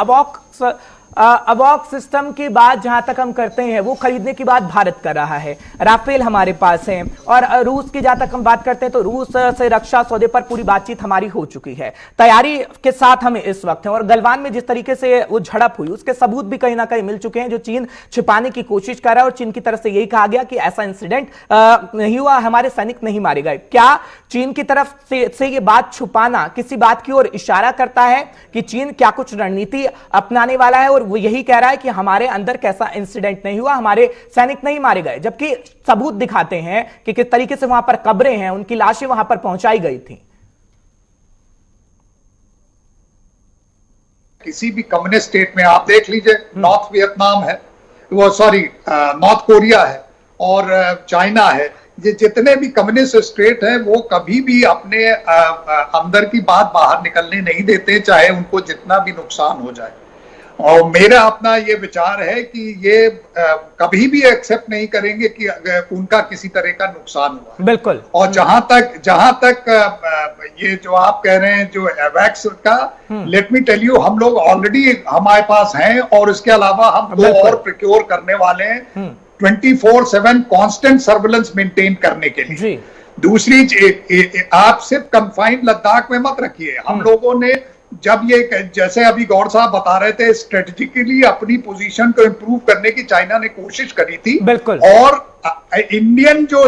अवॉक्स अवॉक system की बात जहां तक हम करते हैं वो खरीदने की बात भारत कर रहा है। राफेल हमारे पास है और रूस की जहां तक हम बात करते हैं तो रूस से रक्षा सौदे पर पूरी बातचीत हमारी हो चुकी है, तैयारी के साथ हम इस वक्त हैं। और गलवान में जिस तरीके से वो झड़प हुई उसके सबूत भी कहीं ना कहीं मिल चुके हैं जो चीन छिपाने की कोशिश कर रहा है। और चीन की तरफ से यही कहा गया कि ऐसा इंसिडेंट नहीं हुआ, हमारे सैनिक नहीं मारे गए। क्या चीन की तरफ से ये बात छुपाना किसी बात की ओर इशारा करता है कि चीन क्या कुछ रणनीति अपनाने वाला है? और वो यही कह रहा है कि हमारे अंदर कैसा इंसिडेंट नहीं हुआ, हमारे सैनिक नहीं मारे गए, जबकि सबूत दिखाते हैं कि किस तरीके से वहां पर कब्रें हैं, उनकी लाशें वहां पर पहुंचाई गई थी। किसी भी कम्युनिस्ट स्टेट में आप देख लीजिए, नॉर्थ वियतनाम है, वो सॉरी नॉर्थ कोरिया है और चाइना है, ये जितने भी कम्युनिस्ट स्टेट हैं वो कभी भी अपने अंदर की बात बाहर निकलने नहीं देते, चाहे उनको जितना भी नुकसान हो जाए। और मेरा अपना ये विचार है कि ये कभी भी एक्सेप्ट नहीं करेंगे कि उनका किसी तरह का नुकसान हुआ। बिल्कुल। और जहां तक ये जो आप कह रहे हैं जो एवैक्स का, लेट मी टेल यू, हम लोग ऑलरेडी हमारे पास हैं और इसके अलावा हम 2 और प्रोक्योर करने वाले हैं 24/7 कांस्टेंट सर्विलेंस मेंटेन करने के लिए। दूसरी चीज, आप सिर्फ कंफाइंड लद्दाख में मत रखिए। हम लोगों ने जब ये, जैसे अभी गौर साहब बता रहे थे, स्ट्रेटेजिकली अपनी पोजीशन को इंप्रूव करने की चाइना ने कोशिश करी थी। बिल्कुल। और इंडियन जो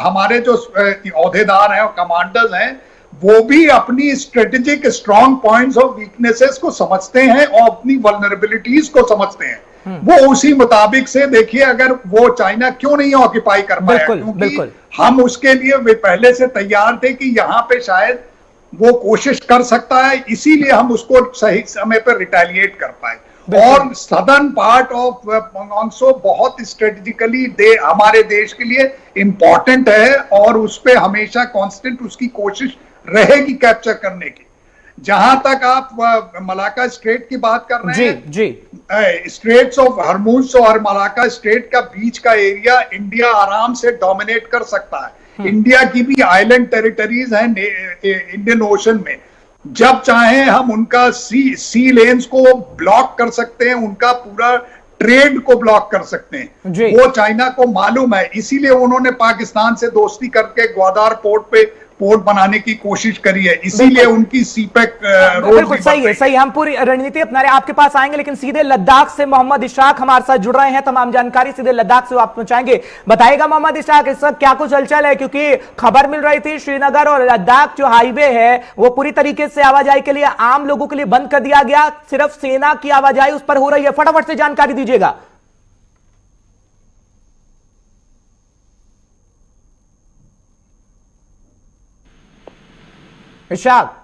हमारे जो ओहदेदार हैं और कमांडर्स हैं वो भी अपनी स्ट्रेटेजिक स्ट्रॉन्ग पॉइंट्स और वीकनेसेस को समझते हैं और अपनी वल्नरेबिलिटीज को समझते हैं। वो उसी मुताबिक से देखिए, अगर वो चाइना क्यों नहीं ऑक्यूपाई कर पाया, क्योंकि हम उसके लिए पहले से तैयार थे कि यहाँ पे शायद वो कोशिश कर सकता है, इसीलिए हम उसको सही समय पर रिटेलिएट कर पाए। और सदर्न पार्ट ऑफ मंगोंगसो बहुत स्ट्रेटेजिकली हमारे देश के लिए इंपॉर्टेंट है और उस पर हमेशा कांस्टेंट उसकी कोशिश रहेगी कैप्चर करने की। जहां तक आप मलाका स्ट्रेट की बात कर रहे हैं, जी स्ट्रेट्स ऑफ हॉर्मुज और मलाका स्ट्रेट का बीच का एरिया इंडिया आराम से डोमिनेट कर सकता है। इंडिया की भी आइलैंड टेरिटरीज हैं इंडियन ओशन में, जब चाहें हम उनका सी लेन्स को ब्लॉक कर सकते हैं, उनका पूरा ट्रेड को ब्लॉक कर सकते हैं। वो चाइना को मालूम है, इसीलिए उन्होंने पाकिस्तान से दोस्ती करके ग्वादार पोर्ट बनाने की कोशिश करी है, इसीलिए उनकी सीपेक बिल्कुल सही है, सही। हम पूरी रणनीति अपना रहे, आपके पास आएंगे, लेकिन सीधे लद्दाख से मोहम्मद इशराक हमारे साथ जुड़ रहे हैं। तमाम जानकारी सीधे लद्दाख से आप पहुंचाएंगे। बताइएगा मोहम्मद इशराक, इस वक्त क्या कुछ हलचल है? क्योंकि खबर मिल रही थी श्रीनगर और लद्दाख जो हाईवे है वो पूरी तरीके से आवाजाही के लिए आम लोगों के लिए बंद कर दिया गया, सिर्फ सेना की आवाजाही उस पर हो रही है। फटाफट से जानकारी दीजिएगा। इशाक,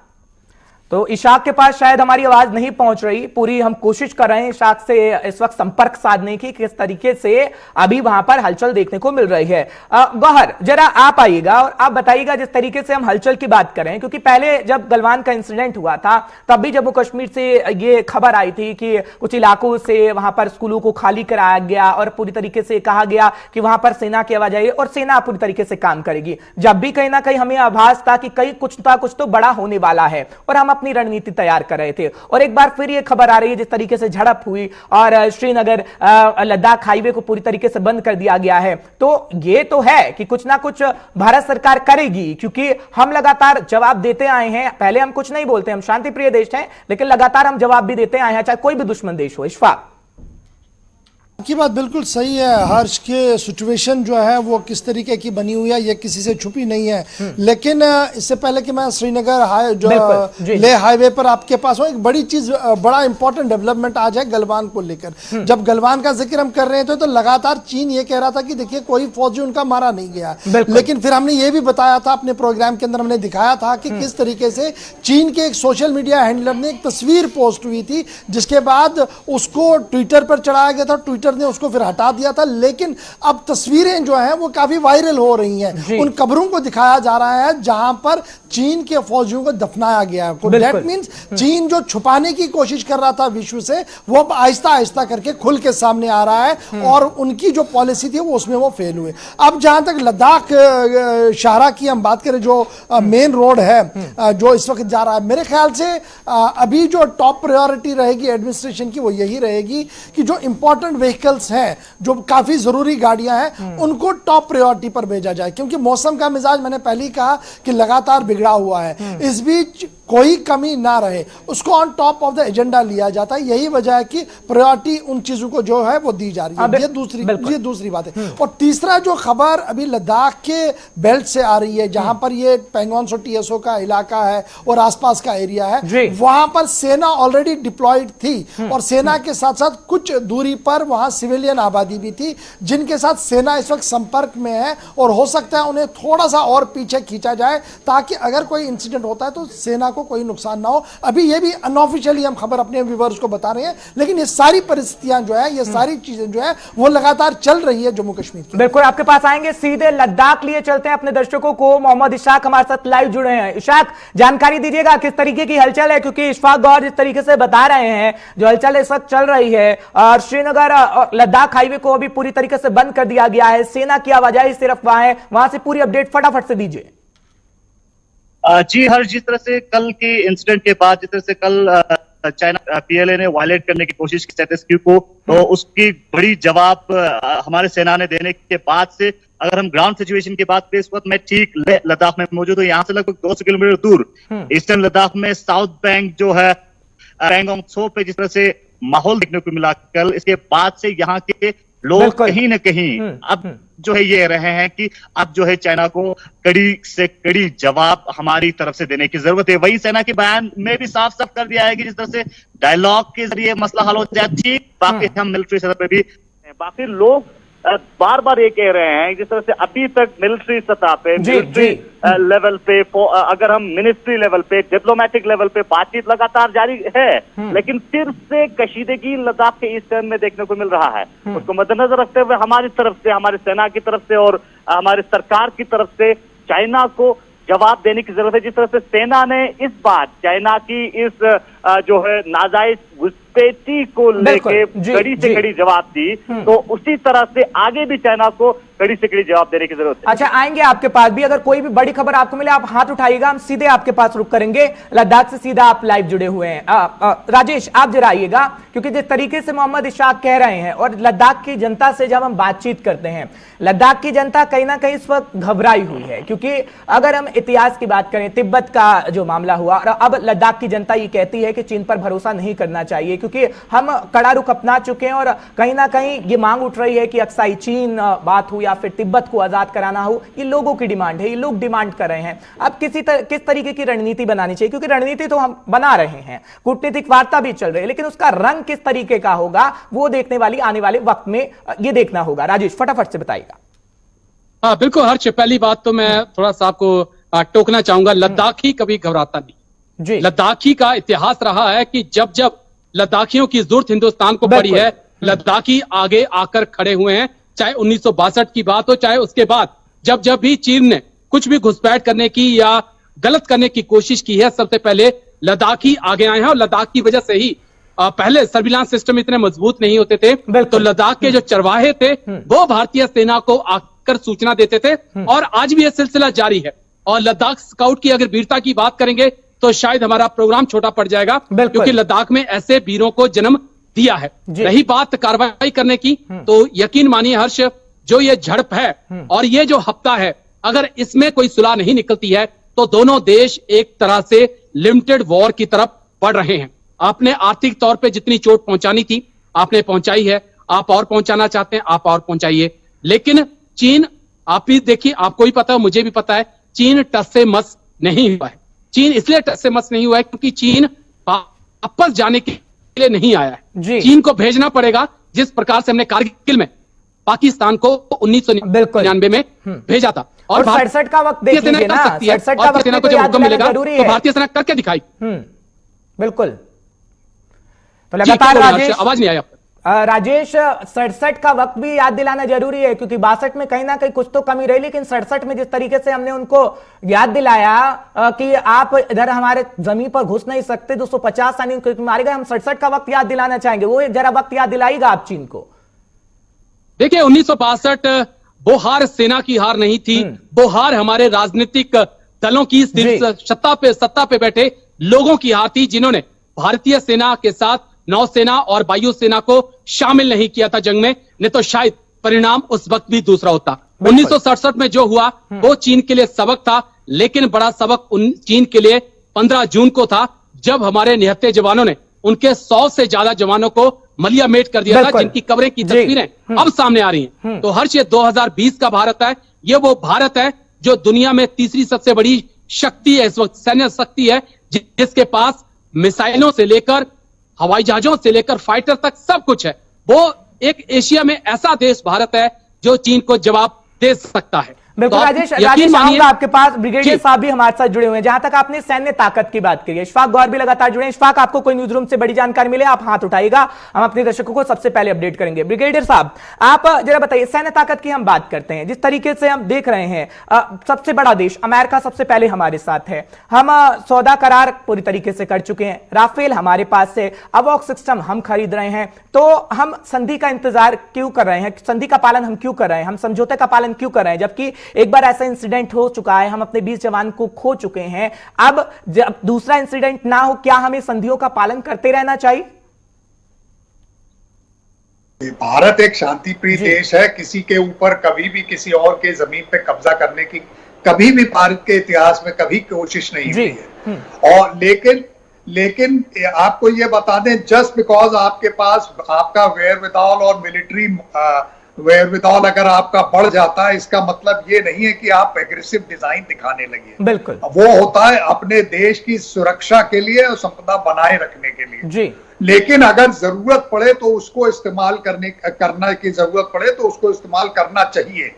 तो इशाक के पास शायद हमारी आवाज नहीं पहुंच रही। पूरी हम कोशिश कर रहे हैं इशाक से इस वक्त संपर्क साधने की, किस तरीके से अभी वहां पर हलचल देखने को मिल रही है। गौहर, जरा आप आइएगा और आप बताइएगा जिस तरीके से हम हलचल की बात कर रहे हैं, क्योंकि पहले जब गलवान का इंसिडेंट हुआ था तब भी जम्मू कश्मीर से ये खबर आई थी कि कुछ इलाकों से वहां पर स्कूलों को खाली कराया गया और पूरी तरीके से कहा गया कि वहां पर सेना की आवाजाही और सेना पूरी तरीके से काम करेगी। जब भी कहीं ना कहीं हमें आभास था कि कहीं कुछ तो बड़ा होने वाला है और हम अपनी रणनीति तैयार कर रहे थे, और एक बार फिर ये खबर आ रही है जिस तरीके से झड़प हुई और श्रीनगर लद्दाख हाईवे को पूरी तरीके से बंद कर दिया गया है। तो ये तो है कि कुछ ना कुछ भारत सरकार करेगी, क्योंकि हम लगातार जवाब देते आए हैं। पहले हम कुछ नहीं बोलते, हम शांति प्रिय देश हैं, लेकिन लगातार हम जवाब भी देते आए हैं, चाहे कोई भी दुश्मन देश हो। इशफाक की बात बिल्कुल सही है। हर्ष के सिचुएशन जो है वो किस तरीके की बनी हुई है ये किसी से छुपी नहीं है। लेकिन इससे पहले कि मैं श्रीनगर लेह हाईवे पर आपके पास हूँ, एक बड़ी चीज, बड़ा इंपॉर्टेंट डेवलपमेंट आज है गलवान को लेकर। जब गलवान का जिक्र हम कर रहे थे तो लगातार चीन ये कह रहा था कि देखिए कोई फौजी उनका मारा नहीं गया, लेकिन फिर हमने ये भी बताया था अपने प्रोग्राम के अंदर, हमने दिखाया था कि किस तरीके से चीन के एक सोशल मीडिया हैंडलर ने एक तस्वीर पोस्ट हुई थी जिसके बाद उसको ट्विटर पर चढ़ाया गया था। ट्विटर ट्विटर ने उसको फिर हटा दिया था, लेकिन अब तस्वीरें जो हैं वो काफी वायरल हो रही हैं। उन कब्रों को दिखाया जा रहा है जहां पर चीन के फौजियों को दफनाया गया है। दैट मींस चीन जो छुपाने की कोशिश कर रहा था विश्व से, वो अब आहिस्ता आहिस्ता करके खुल के सामने आ रहा है और उनकी जो पॉलिसी थी वो उसमें वो फेल हुए। अब जहां तक लद्दाख शाहरा की हम बात करें, जो मेन रोड है जो इस वक्त जा रहा है, मेरे ख्याल से अभी जो टॉप प्रायोरिटी रहेगी एडमिनिस्ट्रेशन की वो यही रहेगी कि जो इंपॉर्टेंट व्हीकल्स हैं, जो काफी जरूरी गाड़ियां हैं, उनको टॉप प्रायोरिटी पर भेजा जाए, क्योंकि मौसम का मिजाज मैंने पहले ही कहा कि लगातार बिगड़ा हुआ है। इस बीच कोई कमी ना रहे, उसको on top of the agenda लिया जाता है। यही वजह है कि प्रायोरिटी उन चीजों को जो है वो दी जा रही है। ये दूसरी बात है। और तीसरा जो खबर अभी लद्दाख के बेल्ट से आ रही है, जहां पर ये पैंगोंग सो TSO का इलाका है और आसपास का एरिया है, वहां पर सेना ऑलरेडी डिप्लॉयड थी और सेना के साथ साथ कुछ दूरी पर वहां सिविलियन आबादी भी थी, जिनके साथ सेना इस वक्त संपर्क में है और हो सकता है उन्हें थोड़ा सा और पीछे खींचा जाए ताकि अगर कोई इंसिडेंट होता है तो सेना को कोई नुकसान ना हो। अभी ये भी अनऑफिशियली हम खबर अपने व्यूअर्स को बता रहे हैं, लेकिन ये सारी परिस्थितियां जो है, ये सारी चीजें जो है वो लगातार चल रही है जम्मू कश्मीर की। बिल्कुल, आपके पास आएंगे, सीधे लद्दाख लिए चलते हैं अपने दर्शकों को। मोहम्मद इशाक हमारे साथ लाइव जुड़े हैं। इशाक, जानकारी दीजिएगा किस तरीके की हलचल है, क्योंकि इशफाक गौर जिस तरीके से बता रहे हैं जो हलचल इस वक्त चल रही है और श्रीनगर लद्दाख हाईवे को अभी पूरी तरीके से बंद कर दिया गया है, सेना की आवाजाही सिर्फ वहां है, वहां से पूरी अपडेट फटाफट से दीजिए। जी हर, जिस तरह से कल के इंसिडेंट के बाद, जिस तरह से कल चाइना PLA ने वायलेट करने की कोशिश की स्टेटस क्यू को, तो उसकी बड़ी जवाब हमारे सेना ने देने के बाद से, अगर हम ग्राउंड सिचुएशन की बात करें, इस वक्त मैं ठीक लद्दाख में मौजूद हूँ। यहाँ से लगभग 200 किलोमीटर दूर ईस्टर्न लद्दाख में साउथ बैंक जो है पैंगोंग त्सो पे जिस तरह से माहौल देखने को मिला कल, इसके बाद से यहाँ के लोग कहीं न कहीं अब जो है ये रहे हैं कि अब जो है चाइना को कड़ी से कड़ी जवाब हमारी तरफ से देने की जरूरत है। वही सेना के बयान में भी साफ साफ कर दिया है कि जिस तरह से डायलॉग के जरिए मसला हल हो जाए, ठीक, बाकी हम मिलिट्री सतह पे भी, बाकी लोग बार बार ये कह रहे हैं जिस तरह से अभी तक मिलिट्री सतह पे, मिलिट्री लेवल पे, अगर हम मिनिस्ट्री लेवल पे, डिप्लोमेटिक लेवल पे बातचीत लगातार जारी है, लेकिन फिर से कशीदगी लद्दाख के ईस्टर्न में देखने को मिल रहा है। उसको मद्देनजर रखते हुए हमारी तरफ से, हमारी सेना की तरफ से और हमारी सरकार की तरफ से चाइना को जवाब देने की जरूरत है। जिस तरह से सेना ने इस बार चाइना की इस जो है नाजायज घुसपैठी को लेके कड़ी से कड़ी जवाब दी, तो उसी तरह से आगे भी चाइना को कड़ी से कड़ी जवाब देने की जरूरत है। अच्छा, आएंगे आपके पास भी, अगर कोई भी बड़ी खबर आपको मिले आप हाथ उठाइएगा, हम सीधे आपके पास रुक करेंगे। लद्दाख से सीधा आप लाइव जुड़े हुए हैं। राजेश, आप जरा आइएगा, क्योंकि जिस तरीके से मोहम्मद इशाक कह रहे हैं और लद्दाख की जनता से जब हम बातचीत करते हैं, लद्दाख की जनता कहीं ना कहीं इस वक्त घबराई हुई है, क्योंकि अगर हम इतिहास की बात करें, तिब्बत का जो मामला हुआ और अब लद्दाख की जनता ये कहती है कि चीन पर भरोसा नहीं करना चाहिए, क्योंकि हम कड़ा रुख अपना चुके हैं और कहीं ना कहीं ये मांग उठ रही है कि अक्साई चीन बात हो या फिर तिब्बत को आजाद कराना हो, ये लोगों की डिमांड है, ये लोग डिमांड कर रहे हैं। अब किस तरीके की रणनीति बनानी चाहिए, क्योंकि रणनीति तो हम बना रहे हैं, कूटनीतिक वार्ता भी चल रही है, लेकिन उसका रंग किस तरीके का होगा वो देखने वाली आने वाले वक्त में ये देखना होगा। राजेश, फटाफट से बताइएगा। हाँ बिल्कुल हर्ष, पहली बात तो मैं थोड़ा सा आपको टोकना चाहूंगा, लद्दाखी कभी घबराता नहीं जी। लद्दाखी का इतिहास रहा है कि जब जब लद्दाखियों की जरूरत हिंदुस्तान को पड़ी है, लद्दाखी आगे आकर खड़े हुए हैं, चाहे 1962 की बात हो, चाहे उसके बाद जब जब भी चीन ने कुछ भी घुसपैठ करने की या गलत करने की कोशिश की है, सबसे पहले लद्दाखी आगे आए हैं। और लद्दाख की वजह से ही पहले सर्विलांस सिस्टम इतने मजबूत नहीं होते थे, तो लद्दाख के जो चरवाहे थे वो भारतीय सेना को आकर सूचना देते थे और आज भी यह सिलसिला जारी है। और लद्दाख स्काउट की अगर वीरता की बात करेंगे तो शायद हमारा प्रोग्राम छोटा पड़ जाएगा, क्योंकि लद्दाख में ऐसे वीरों को जन्म दिया है। रही बात कार्रवाई करने की, तो यकीन मानिए हर्ष, जो ये झड़प है और ये जो हफ्ता है, अगर इसमें कोई सुलह नहीं निकलती है तो दोनों देश एक तरह से लिमिटेड वॉर की तरफ बढ़ रहे हैं। आपने आर्थिक तौर पे जितनी चोट पहुंचानी थी आपने पहुंचाई है, आप और पहुंचाना चाहते हैं आप और पहुंचाइए, लेकिन चीन, आप भी देखिए, आपको भी पता है मुझे भी पता है, चीन टस से मस नहीं हुआ है। चीन इसलिए टस से मस नहीं हुआ है क्योंकि चीन वापस जाने के लिए नहीं आया है। चीन को भेजना पड़ेगा जिस प्रकार से हमने कारगिल में पाकिस्तान को 1999 में भेजा था। और 67 का वक्त देख लीजिए ना, 67 का वक्त को जब हुक्म मिलेगा तो भारतीय सेना करके दिखाई। बिल्कुल। तो लगातार राजेश, आवाज नहीं आया। राजेश, 67 का वक्त भी याद दिलाना जरूरी है, क्योंकि 62 में कहीं ना कहीं कुछ तो कमी रही, लेकिन 67 में जिस तरीके से हमने उनको याद दिलाया कि आप इधर हमारे जमीन पर घुस नहीं सकते, 250 सैनिक मारे गए, हम 67 का वक्त याद दिलाना चाहेंगे। वो जरा वक्त याद दिलाएगा आप चीन को। देखिए 1962 वो हार सेना की हार नहीं थी, वो हार हमारे राजनीतिक दलों की, सत्ता पे बैठे लोगों की हार थी, जिन्होंने भारतीय सेना के साथ नौसेना और वायुसेना को शामिल नहीं किया था जंग में, नहीं तो शायद परिणाम उस वक्त भी दूसरा होता। 1967 में जो हुआ वो चीन के लिए सबक था, लेकिन बड़ा सबक चीन के लिए 15 जून को था, जब हमारे निहत्थे जवानों ने उनके 100 से ज्यादा जवानों को मलिया मेट कर दिया था, जिनकी कवरें की तस्वीरें अब सामने आ रही हैं। तो हर्ष, ये 2020 का भारत है, ये वो भारत है जो दुनिया में तीसरी सबसे बड़ी शक्ति है, इस वक्त सैन्य शक्ति है, जिसके पास मिसाइलों से लेकर हवाई जहाजों से लेकर फाइटर तक सब कुछ है। वो एक एशिया में ऐसा देश भारत है जो चीन को जवाब दे सकता है। बिल्कुल तो राजेश आऊंगा आपके पास। ब्रिगेडियर साहब भी हमारे साथ जुड़े हुए हैं। जहां तक आपने सैन्य ताकत की बात करी है, इशफाक गौर भी लगातार जुड़े हैं। इशफाक, आपको कोई न्यूज रूम से बड़ी जानकारी मिले, आप हाथ उठाइएगा, हम अपने दर्शकों को सबसे पहले अपडेट करेंगे। ब्रिगेडियर साहब, आप जरा बताइए, सैन्य ताकत की हम बात करते हैं, जिस तरीके से हम देख रहे हैं, सबसे बड़ा देश अमेरिका सबसे पहले हमारे साथ है, हम सौदा करार पूरी तरीके से कर चुके हैं, राफेल हमारे पास है, अवॉक सिस्टम हम खरीद रहे हैं, तो हम संधि का इंतजार क्यों कर रहे हैं, संधि का पालन हम क्यों कर रहे हैं, हम समझौते का पालन क्यों कर रहे हैं, जबकि एक बार ऐसा इंसिडेंट हो चुका है, हम अपने 20 जवान को खो चुके हैं, अब जब दूसरा इंसिडेंट ना हो, क्या हमें संधियों का पालन करते रहना चाहिए? भारत एक शांति प्रिय देश है, किसी के ऊपर कभी भी किसी और के जमीन पे कब्जा करने की कभी भी भारत के इतिहास में कभी कोशिश नहीं हुई है। और लेकिन आपको ये बता दें, जस्ट बिकॉज आपके पास आपका वेयरविदाल और मिलिट्री वेयरविदाल अगर आपका बढ़ जाता है, इसका मतलब ये नहीं है कि आप एग्रेसिव डिजाइन दिखाने लगे। बिल्कुल, वो होता है अपने देश की सुरक्षा के लिए और संपदा बनाए रखने के लिए जी। लेकिन अगर जरूरत पड़े तो उसको इस्तेमाल करने की जरूरत पड़े तो उसको इस्तेमाल करना चाहिए।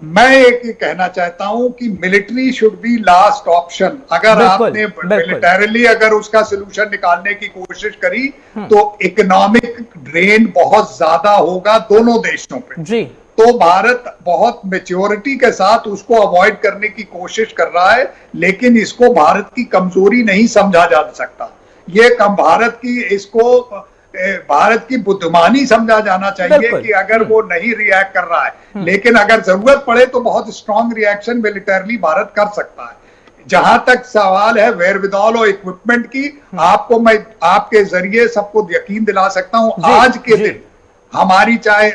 मैं एक कहना चाहता हूं कि military should be last option. अगर आपने मिलिटरीली अगर उसका सोल्यूशन निकालने की कोशिश करी तो इकोनॉमिक ड्रेन बहुत ज्यादा होगा दोनों देशों पे जी। तो भारत बहुत मैच्योरिटी के साथ उसको अवॉइड करने की कोशिश कर रहा है, लेकिन इसको भारत की कमजोरी नहीं समझा जा सकता। ये कम भारत की बुद्धिमानी समझा जाना चाहिए कि अगर वो नहीं रिएक्ट कर रहा है, लेकिन अगर जरूरत पड़े तो बहुत स्ट्रांग रिएक्शन मिलिटरीली भारत कर सकता है। जहां तक सवाल है वेयरविदाल और इक्विपमेंट की, आपको मैं आपके जरिए सबको यकीन दिला सकता हूं, आज के दिन हमारी चाहे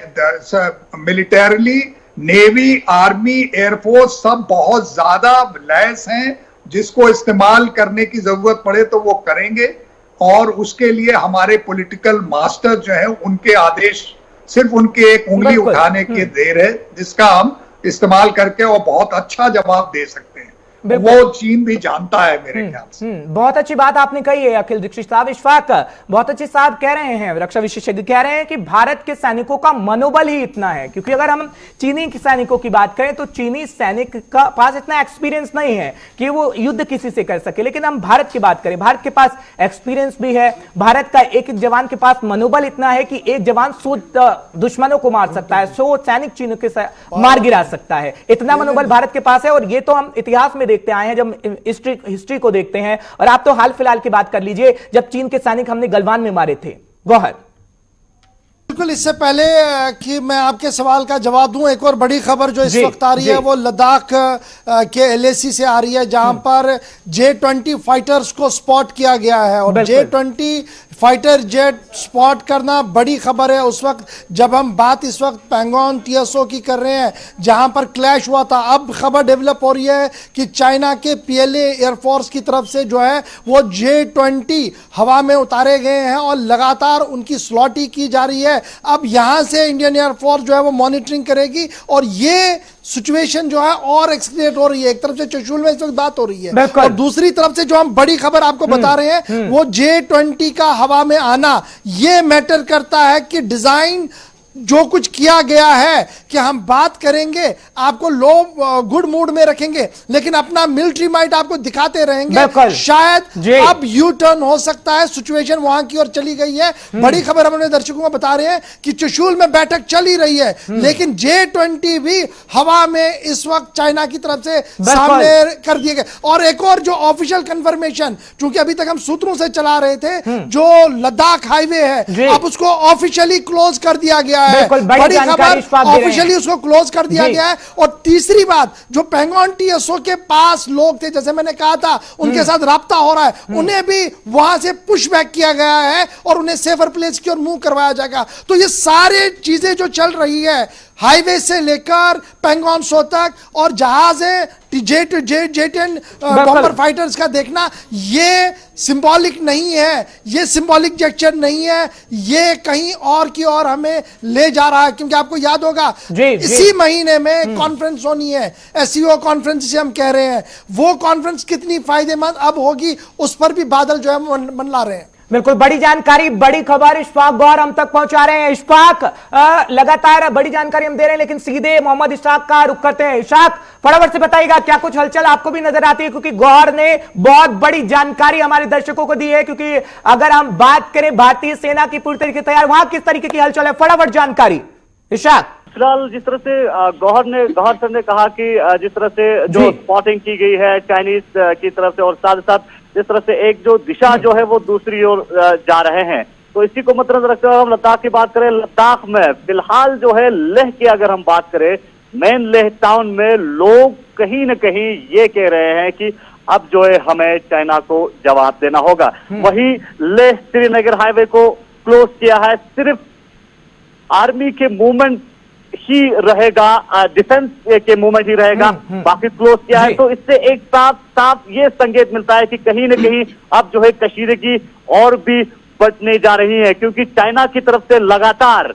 मिलिटरीली नेवी, आर्मी, एयरफोर्स सब बहुत ज्यादा लैस हैं, जिसको इस्तेमाल करने की जरूरत पड़े तो वो करेंगे। और उसके लिए हमारे पॉलिटिकल मास्टर जो है, उनके आदेश सिर्फ उनके एक उंगली उठाने की देर है, जिसका हम इस्तेमाल करके और बहुत अच्छा जवाब दे सकते हैं। वो चीन भी जानता है मेरे ख्याल से। बहुत अच्छी बात आपने कही है अखिल दीक्षित साहब। इशफाक, बहुत अच्छे साहब कह रहे हैं, रक्षा विशेषज्ञ कह रहे हैं कि भारत के सैनिकों का मनोबल ही इतना है, क्योंकि अगर हम चीनी सैनिकों की बात करें तो चीनी सैनिक का पास इतना एक्सपीरियंस नहीं है कि वो युद्ध किसी से कर सके, लेकिन हम भारत की बात करें, भारत के पास एक्सपीरियंस भी है, भारत का एक एक जवान के पास मनोबल इतना है कि एक जवान 100 दुश्मनों को मार सकता है, 100 सैनिक चीन के मार गिरा सकता है, इतना मनोबल भारत के पास है। और ये तो हम इतिहास में देखते आए हैं, जब हिस्ट्री को देखते हैं, और आप तो हाल फिलहाल की बात कर लीजिए, जब चीन के सैनिक हमने गलवान में मारे थे। गौहर, बिल्कुल, इससे पहले कि मैं आपके सवाल का जवाब दूं, एक और बड़ी खबर जो इस वक्त आ रही है वो लद्दाख के LAC से आ रही है, जहां पर J-20 फाइटर्स को स्पॉट किया गया है। और J-20 फाइटर जेट स्पॉट करना बड़ी खबर है उस वक्त जब हम बात इस वक्त पैंगोंग TSO की कर रहे हैं, जहां पर क्लैश हुआ था। अब खबर डेवलप हो रही है कि चाइना के PLA एयरफोर्स की तरफ से जो है वो J-20 हवा में उतारे गए हैं और लगातार उनकी स्लॉटी की जा रही है। अब यहां से इंडियन एयरफोर्स जो है वो मॉनिटरिंग करेगी और ये सिचुएशन जो है और एक्सक्लेट हो रही है। एक तरफ से चुशूल में इस वक्त बात हो रही है और दूसरी तरफ से जो हम बड़ी खबर आपको बता रहे हैं वो J-20 का हवा में आना, ये मैटर करता है कि डिजाइन जो कुछ किया गया है कि हम बात करेंगे, आपको लो गुड मूड में रखेंगे, लेकिन अपना मिलिट्री माइट आपको दिखाते रहेंगे, शायद अब यू टर्न हो सकता है, सिचुएशन वहां की ओर चली गई है। बड़ी खबर हम अपने दर्शकों को बता रहे हैं कि चुशूल में बैठक चल ही रही है, लेकिन J20 भी हवा में इस वक्त चाइना की तरफ से सामने कर दिए गए। और एक और जो ऑफिशियल कंफर्मेशन, चूंकि अभी तक हम सूत्रों से चला रहे थे, जो लद्दाख हाईवे है अब उसको ऑफिशियली क्लोज कर दिया गया है। बड़ी खबर, ऑफिशियली उसको क्लोज कर दिया गया है। और तीसरी बात, जो पैंगोंग TSO के पास लोग थे, जैसे मैंने कहा था, उनके साथ राब्ता हो रहा है, उन्हें भी वहां से पुश बैक किया गया है और उन्हें सेफर प्लेस की ओर मूव करवाया जाएगा। तो ये सारे चीजें जो चल रही है, हाईवे से लेकर पैंगोंग सो तक, और जहाजें J10 बॉम्बर फाइटर्स का देखना, ये सिंबॉलिक नहीं है, ये सिंबॉलिक जेस्चर नहीं है, ये कहीं और की ओर हमें ले जा रहा है। क्योंकि आपको याद होगा इसी महीने में कॉन्फ्रेंस होनी है, SCO कॉन्फ्रेंस जिसे हम कह रहे हैं, वो कॉन्फ्रेंस कितनी फायदेमंद अब होगी, उस पर भी बादल जो है मंडरा रहे हैं। बिल्कुल, बड़ी जानकारी, बड़ी खबर इशफाक गौर हम तक पहुंचा रहे हैं। इशफाक, लगातार बड़ी जानकारी हम दे रहे हैं, लेकिन सीधे मोहम्मद इशफाक का रुख करते हैं। इशफाक, फटाफट से बताइएगा, क्या कुछ हलचल आपको भी नजर आती है? क्योंकि गौर ने बहुत बड़ी जानकारी हमारे दर्शकों को दी है, क्योंकि अगर हम बात करें भारतीय सेना की पूरी तरीके तैयार, वहां किस तरीके की हलचल है, फटाफट जानकारी इशफाक। फिलहाल जिस तरह से गौहर सर ने कहा कि जिस तरह से जो स्पॉटिंग की गई है चाइनीज की तरफ से, और साथ साथ जिस तरह से एक जो दिशा जो है वो दूसरी ओर जा रहे हैं, तो इसी को मद्देनजर रखते हुए हम लद्दाख की बात करें। लद्दाख में फिलहाल जो है लेह की अगर हम बात करें, मेन लेह टाउन में लोग कहीं न कहीं ये कह रहे हैं कि अब जो है हमें चाइना को जवाब देना होगा। वही लेह श्रीनगर हाईवे को क्लोज किया है, सिर्फ आर्मी के मूवमेंट ही रहेगा, डिफेंस के मूवमेंट ही रहेगा, बाकी क्लोज किया है। तो इससे एक साफ ये संकेत मिलता है कि कहीं न कहीं अब जो है कशीदगी और भी बढ़ने जा रही है, क्योंकि चाइना की तरफ से लगातार